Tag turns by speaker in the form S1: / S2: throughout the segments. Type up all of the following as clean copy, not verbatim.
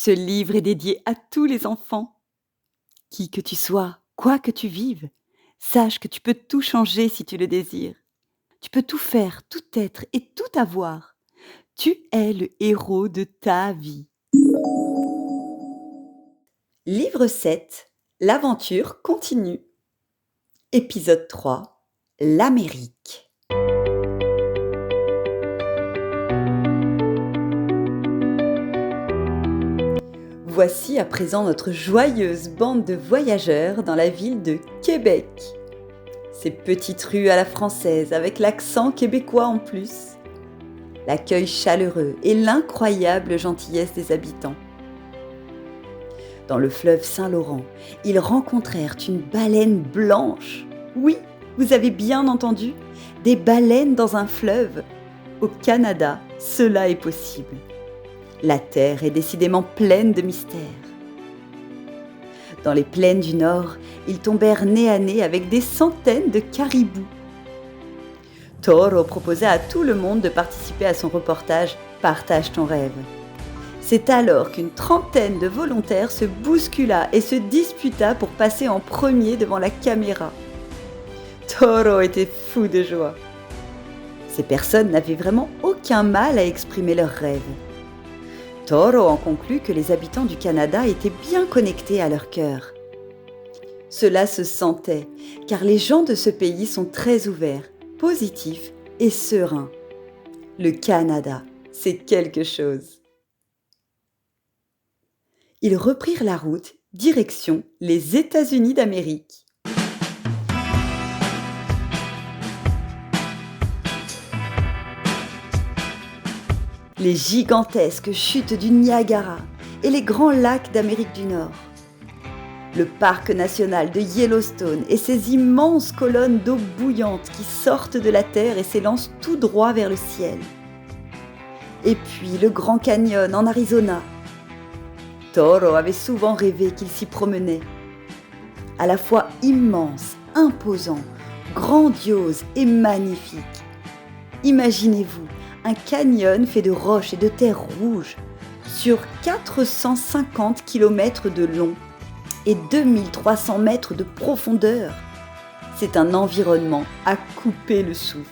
S1: Ce livre est dédié à tous les enfants. Qui que tu sois, quoi que tu vives, sache que tu peux tout changer si tu le désires. Tu peux tout faire, tout être et tout avoir. Tu es le héros de ta vie. Livre 7. L'aventure continue. Épisode 3. L'Amérique. Voici à présent notre joyeuse bande de voyageurs dans la ville de Québec. Ces petites rues à la française avec l'accent québécois en plus. L'accueil chaleureux et l'incroyable gentillesse des habitants. Dans le fleuve Saint-Laurent, ils rencontrèrent une baleine blanche. Oui, vous avez bien entendu, des baleines dans un fleuve. Au Canada, cela est possible. La terre est décidément pleine de mystères. Dans les plaines du Nord, ils tombèrent nez à nez avec des centaines de caribous. Toro proposa à tout le monde de participer à son reportage « Partage ton rêve ». C'est alors qu'une trentaine de volontaires se bouscula et se disputa pour passer en premier devant la caméra. Toro était fou de joie. Ces personnes n'avaient vraiment aucun mal à exprimer leurs rêves. Toro en conclut que les habitants du Canada étaient bien connectés à leur cœur. Cela se sentait, car les gens de ce pays sont très ouverts, positifs et sereins. Le Canada, c'est quelque chose. Ils reprirent la route, direction les États-Unis d'Amérique. Les gigantesques chutes du Niagara et les grands lacs d'Amérique du Nord. Le parc national de Yellowstone et ses immenses colonnes d'eau bouillante qui sortent de la terre et s'élancent tout droit vers le ciel. Et puis le Grand Canyon en Arizona. Toro avait souvent rêvé qu'il s'y promenait. À la fois immense, imposant, grandiose et magnifique. Imaginez-vous un canyon fait de roches et de terre rouge sur 450 km de long et 2300 mètres de profondeur. C'est un environnement à couper le souffle.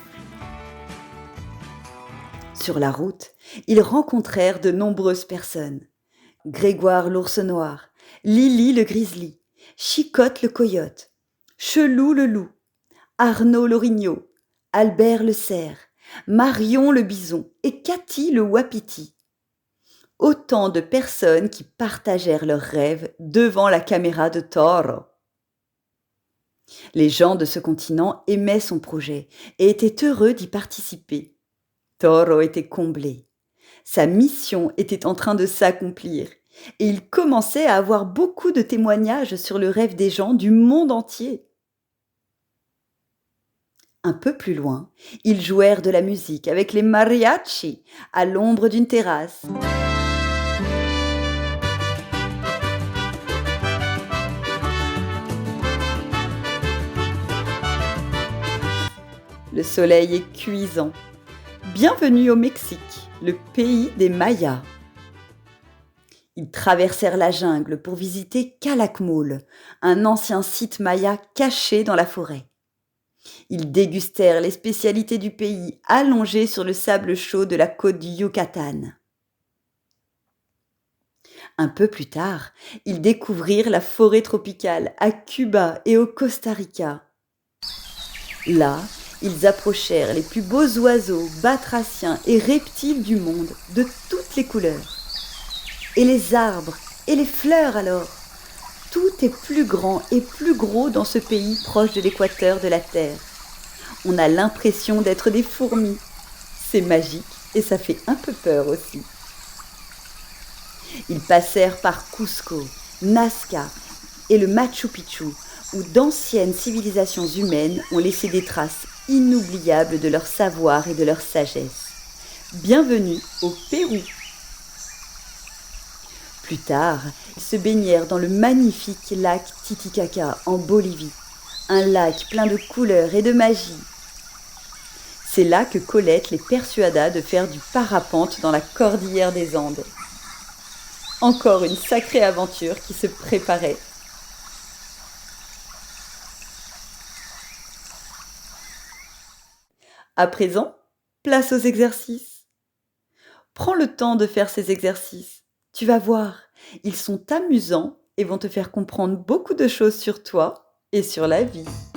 S1: Sur la route, ils rencontrèrent de nombreuses personnes. Grégoire l'ours noir, Lily le grizzly, Chicotte le coyote, Chelou le loup, Arnaud l'orignal, Albert le cerf, Marion le bison et Cathy le wapiti. Autant de personnes qui partagèrent leurs rêves devant la caméra de Toro. Les gens de ce continent aimaient son projet et étaient heureux d'y participer. Toro était comblé. Sa mission était en train de s'accomplir et il commençait à avoir beaucoup de témoignages sur le rêve des gens du monde entier. Un peu plus loin, ils jouèrent de la musique avec les mariachis à l'ombre d'une terrasse. Le soleil est cuisant. Bienvenue au Mexique, le pays des Mayas. Ils traversèrent la jungle pour visiter Calakmul, un ancien site maya caché dans la forêt. Ils dégustèrent les spécialités du pays allongées sur le sable chaud de la côte du Yucatan. Un peu plus tard, ils découvrirent la forêt tropicale à Cuba et au Costa Rica. Là, ils approchèrent les plus beaux oiseaux, batraciens et reptiles du monde, de toutes les couleurs. Et les arbres, et les fleurs alors. Tout est plus grand et plus gros dans ce pays proche de l'équateur de la Terre. On a l'impression d'être des fourmis. C'est magique et ça fait un peu peur aussi. Ils passèrent par Cusco, Nazca et le Machu Picchu, où d'anciennes civilisations humaines ont laissé des traces inoubliables de leur savoir et de leur sagesse. Bienvenue au Pérou. Plus tard, ils se baignèrent dans le magnifique lac Titicaca en Bolivie, un lac plein de couleurs et de magie. C'est là que Colette les persuada de faire du parapente dans la cordillère des Andes. Encore une sacrée aventure qui se préparait. À présent, place aux exercices. Prends le temps de faire ces exercices. Tu vas voir, ils sont amusants et vont te faire comprendre beaucoup de choses sur toi et sur la vie.